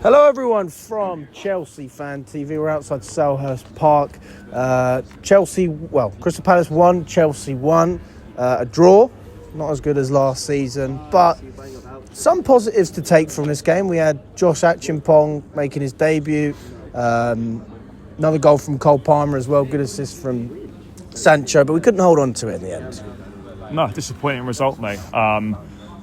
Hello everyone from Chelsea Fan TV. We're outside Selhurst Park. Crystal Palace won, Chelsea won. A draw, not as good as last season, but some positives to take from this game. We had Josh Achimpong making his debut. Another goal from Cole Palmer as well. Good assist from Sancho, but we couldn't hold on to it in the end. No, disappointing result, mate.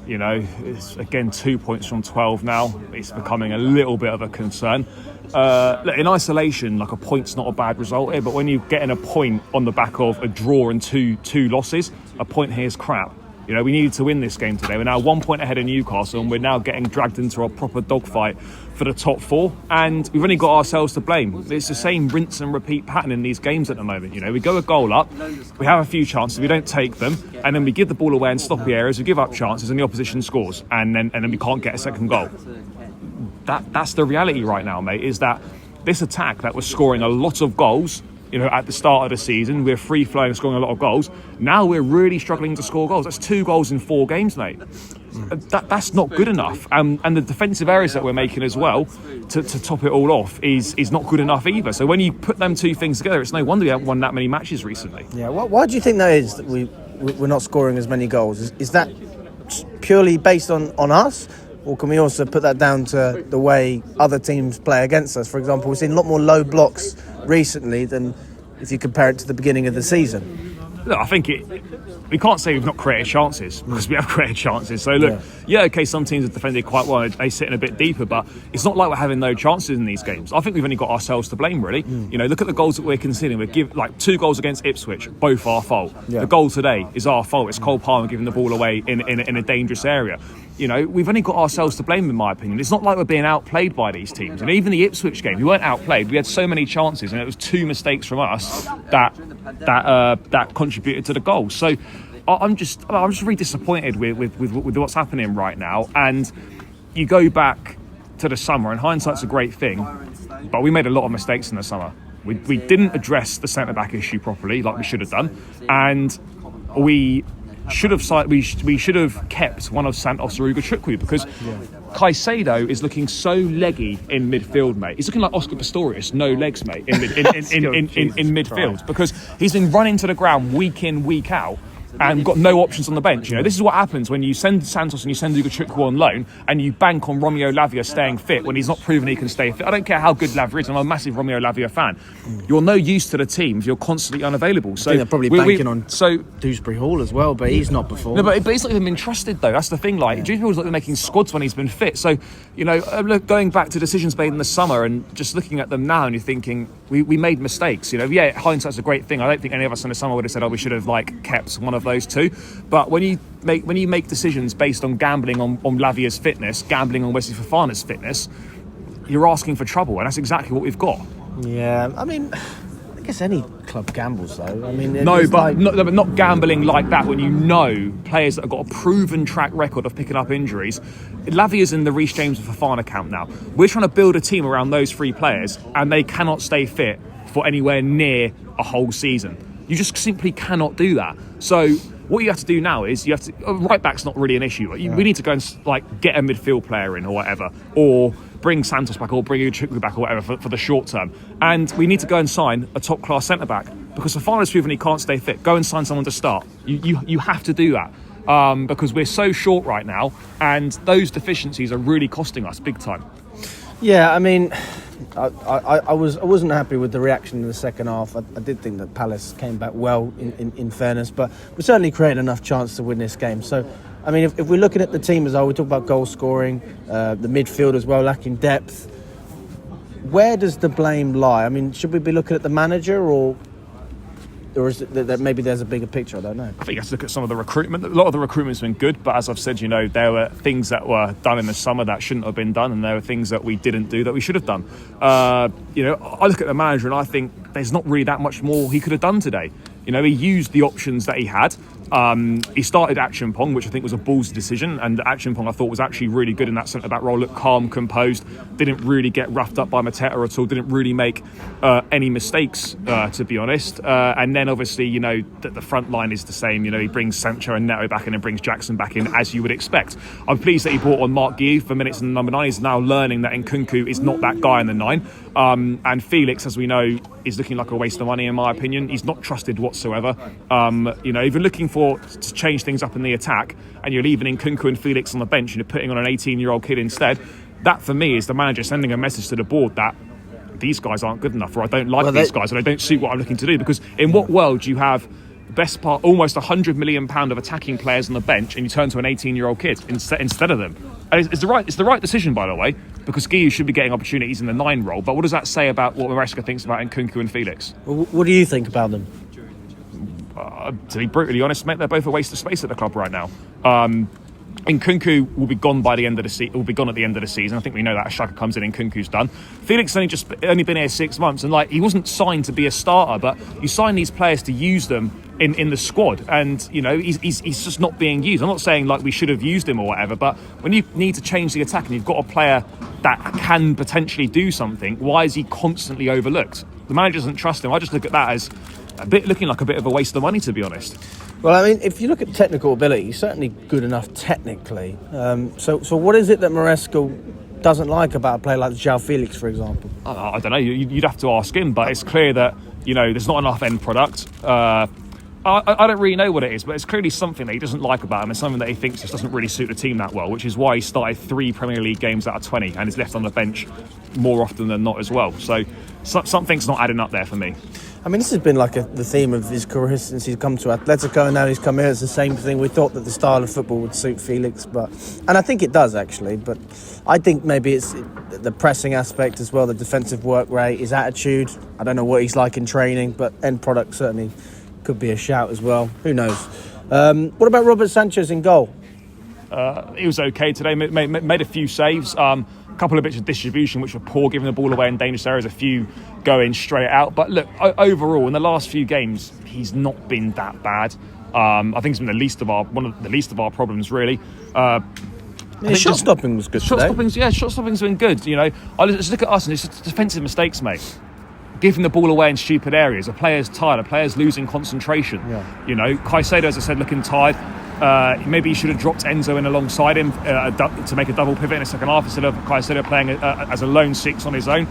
It's again 2 points from 12 now. It's becoming a little bit of a concern. In isolation, like a point's not a bad result here, but when you're getting a point on the back of a draw and two losses, a point here is crap. You know, we needed to win this game today. We're now 1 point ahead of Newcastle, and we're now getting dragged into a proper dogfight for the top four. And we've only got ourselves to blame. It's the same rinse and repeat pattern in these games at the moment. You know, we go a goal up, we have a few chances, we don't take them, and then we give the ball away in sloppy areas. We give up chances, and the opposition scores, and then we can't get a second goal. That's the reality right now, mate. Is that this attack that was scoring a lot of goals, you know, at the start of the season, we're free-flowing, scoring a lot of goals. Now we're really struggling to score goals. That's 2 goals in 4 games, mate. That's not good enough. And the defensive errors that we're making as well, to top it all off, is not good enough either. So when you put them two things together, it's no wonder we haven't won that many matches recently. Yeah, why do you think that is, that we're not scoring as many goals? Is that purely based on us? Or can we also put that down to the way other teams play against us? For example, we've seen a lot more low blocks recently than if you compare it to the beginning of the season. Look, I think we can't say we've not created chances, because we have created chances. So look, okay, some teams have defended quite well, they sit in a bit deeper, but it's not like we're having no chances in these games. I think we've only got ourselves to blame, really. You know, look at the goals that we're conceding. We give 2 goals against Ipswich, both our fault. The goal today is our fault. It's Cole Palmer giving the ball away in a dangerous area. You know, we've only got ourselves to blame, in my opinion. It's not like we're being outplayed by these teams. And even the Ipswich game, we weren't outplayed. We had so many chances, and it was 2 mistakes from us that contributed to the goal. So I'm just really disappointed with what's happening right now. And you go back to the summer, and hindsight's a great thing, but we made a lot of mistakes in the summer. We didn't address the centre-back issue properly, like we should have done, and we should have kept one of Santos or Ugochukwu, because Caicedo is looking so leggy in midfield, mate. He's looking like Oscar Pistorius, no legs, mate, in midfield, because he's been running to the ground week in, week out, and got no options on the bench. You know, this is what happens when you send Santos and you send Ugochukwu on loan, and you bank on Romeo Lavia staying fit when he's not proven he can stay fit. I don't care how good Lavia is. I'm a massive Romeo Lavia fan. You're no use to the team if you're constantly unavailable. So I think they're probably banking on Dewsbury Hall as well, but he's not performed. No, but he's not even been trusted, though. That's the thing. Dewsbury Hall's not been making squads when he's been fit. So, you know, going back to decisions made in the summer and just looking at them now, and you're thinking, we made mistakes. You know, hindsight's a great thing. I don't think any of us in the summer would have said, we should have kept one of those 2. But when you make decisions based on gambling on Lavia's fitness, gambling on Wesley Fofana's fitness, you're asking for trouble, and that's exactly what we've got. Yeah, I mean, I guess any club gambles, though. I mean, but not gambling like that when you know players that have got a proven track record of picking up injuries. Lavia's in the Reece James and Fofana camp now. We're trying to build a team around those 3 players, and they cannot stay fit for anywhere near a whole season. You just simply cannot do that. So what you have to do now is right back's not really an issue. We need to go and get a midfield player in or whatever, or bring Santos back or bring Ugochukwu back or whatever for the short term. And we need to go and sign a top class centre back, because Fofana's proven he can't stay fit. Go and sign someone to start. You have to do that, because we're so short right now, and those deficiencies are really costing us big time. Yeah, I mean, I wasn't happy with the reaction in the second half. I did think that Palace came back well, in fairness, but we certainly created enough chance to win this game. So, I mean, if we're looking at the team as well, we talk about goal scoring, the midfield as well, lacking depth. Where does the blame lie? I mean, should we be looking at the manager, or is it that maybe there's a bigger picture? I don't know. I think you have to look at some of the recruitment. A lot of the recruitment's been good, but as I've said, you know, there were things that were done in the summer that shouldn't have been done, and there were things that we didn't do that we should have done. You know, I look at the manager and I think there's not really that much more he could have done today. You know, he used the options that he had. He started Acheampong, which I think was a ballsy decision, and Acheampong I thought was actually really good in that centre-back role. Looked calm, composed, didn't really get roughed up by Mateta at all, didn't really make any mistakes, to be honest. And then obviously, you know, the front line is the same. You know, he brings Sancho and Neto back in and brings Jackson back in, as you would expect. I'm pleased that he brought on Mark Guiu for minutes in the number 9. He's now learning that Nkunku is not that guy in the 9. And Felix, as we know, is looking like a waste of money in my opinion. He's not trusted whatsoever. You know, if you're looking to change things up in the attack and you're leaving Nkunku and Felix on the bench and you're putting on an 18-year-old kid instead, that for me is the manager sending a message to the board that these guys aren't good enough, or I don't like these guys and they don't suit what I'm looking to do. Because in what world do you have best part almost £100 million of attacking players on the bench and you turn to an 18-year-old kid instead of them? And it's the right decision, by the way, because Guiu should be getting opportunities in the 9 role. But what does that say about what Maresca thinks about Nkunku and Felix? What do you think about them? To be brutally honest, mate, they're both a waste of space at the club right now. Nkunku will be gone by the end of the season. Will be gone at the end of the season. I think we know that. Xhaka comes in, Nkunku's done. Felix only been here 6 months, and like he wasn't signed to be a starter, but you sign these players to use them in the squad, and you know he's just not being used. I'm not saying like we should have used him or whatever, but when you need to change the attack and you've got a player that can potentially do something, why is he constantly overlooked? The manager doesn't trust him. I just look at that as looking like a bit of a waste of money, to be honest. Well, I mean, if you look at technical ability, he's certainly good enough technically. So what is it that Maresca doesn't like about a player like João Felix, for example? I don't know. You'd have to ask him, but it's clear that, you know, there's not enough end product. I don't really know what it is, but it's clearly something that he doesn't like about him and something that he thinks just doesn't really suit the team that well, which is why he started 3 Premier League games out of 20 and is left on the bench more often than not as well. So something's not adding up there for me. I mean, this has been like the theme of his career since he's come to Atletico, and now he's come here. It's the same thing. We thought that the style of football would suit Felix, and I think it does actually. But I think maybe it's the pressing aspect as well, the defensive work rate, his attitude. I don't know what he's like in training, but end product certainly could be a shout as well. Who knows? What about Robert Sanchez in goal? He was okay today. Made a few saves. A couple of bits of distribution which were poor, giving the ball away in dangerous areas, a few going straight out. But look, overall in the last few games he's not been that bad. I think it's been one of the least of our problems really. Shot stopping was good today. Shot stopping's been good. You know, I just look at us and it's just defensive mistakes, mate. Giving the ball away in stupid areas. A player's tired. A player's losing concentration. Yeah. You know, Caicedo, as I said, looking tired. Maybe he should have dropped Enzo in alongside him to make a double pivot in the second half instead of Caicedo playing as a lone 6 on his own.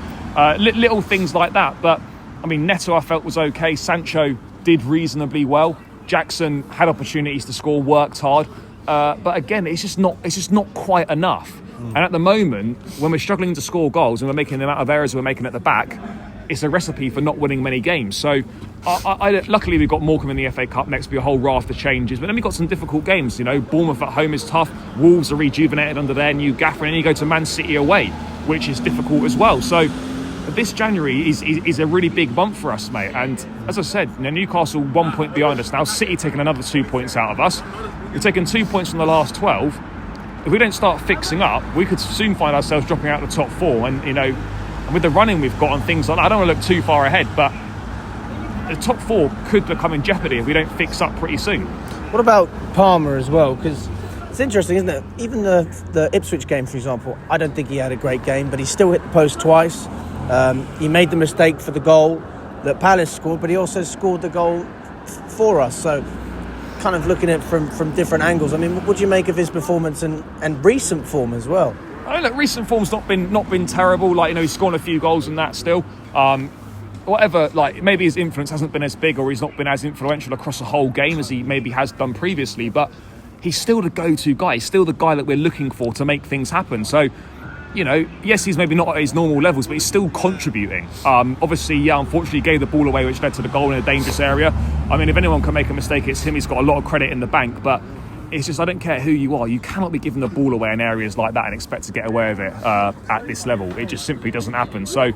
Little things like that. But I mean, Neto I felt was okay. Sancho did reasonably well. Jackson had opportunities to score, worked hard. But again, it's just not quite enough. And at the moment, when we're struggling to score goals and we're making the amount of errors we're making at the back, it's a recipe for not winning many games. So luckily we've got Morecambe in the FA Cup next, be a whole raft of changes, but then we've got some difficult games. You know, Bournemouth at home is tough, Wolves are rejuvenated under their new gaffer, and then you go to Man City away, which is difficult as well. So this January is a really big bump for us, mate. And as I said, you know, Newcastle 1 point behind us now, City taking another 2 points out of us. We've taken 2 points from the last 12. If we don't start fixing up, we could soon find ourselves dropping out of the top 4. And you know, with the running we've got on things like that, I don't want to look too far ahead, but the top 4 could become in jeopardy if we don't fix up pretty soon. What about Palmer as well? Because it's interesting, isn't it? Even the Ipswich game, for example, I don't think he had a great game, but he still hit the post twice. He made the mistake for the goal that Palace scored, but he also scored the goal for us. So kind of looking at it from different angles. I mean, what do you make of his performance and recent form as well? I mean, look, recent form's not been terrible. Like, you know, he's scoring a few goals and that still. Whatever, like maybe his influence hasn't been as big, or he's not been as influential across the whole game as he maybe has done previously. But he's still the go-to guy. He's still the guy that we're looking for to make things happen. So, you know, yes, he's maybe not at his normal levels, but he's still contributing. Obviously, yeah, unfortunately, he gave the ball away, which led to the goal in a dangerous area. I mean, if anyone can make a mistake, it's him. He's got a lot of credit in the bank, but it's just, I don't care who you are, you cannot be giving the ball away in areas like that and expect to get away with it at this level. It just simply doesn't happen. So,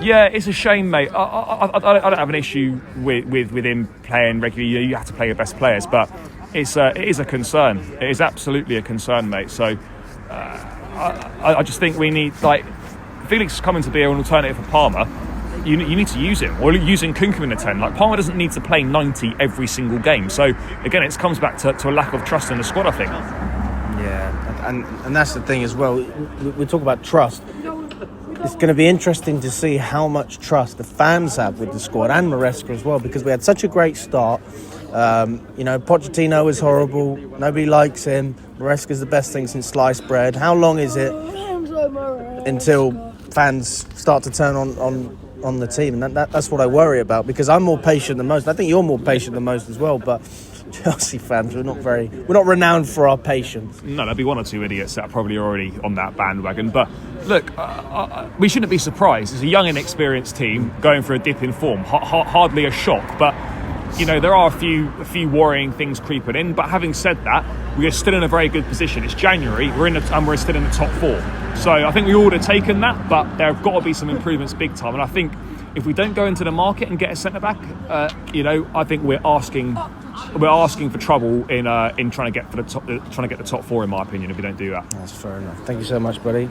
yeah, it's a shame, mate. I don't have an issue with him playing regularly. You have to play your best players, but it is a concern. It is absolutely a concern, mate. So, I just think we need, like, Felix is coming to be an alternative for Palmer. you need to use him, or using Kunku in the 10. Like, Palmer doesn't need to play 90 every single game. So again, it comes back to a lack of trust in the squad, I think. Yeah, and that's the thing as well. We talk about trust. It's going to be interesting to see how much trust the fans have with the squad and Maresca as well, because we had such a great start. Pochettino is horrible. Nobody likes him. Maresca's the best thing since sliced bread. How long is it until fans start to turn on the team? And that's what I worry about, because I'm more patient than most. I think you're more patient than most as well, but Chelsea fans, we're not renowned for our patience. No, there'll be one or two idiots that are probably already on that bandwagon. But look, we shouldn't be surprised. It's a young, inexperienced team going for a dip in form. Hardly a shock, but there are a few worrying things creeping in. But having said that, we are still in a very good position. It's January, we're still in the top 4. So I think we would have taken that, but there have got to be some improvements big time. And I think if we don't go into the market and get a centre back, I think we're asking for trouble in trying to get the top 4, in my opinion, if we don't do that. That's fair enough. Thank you so much, buddy.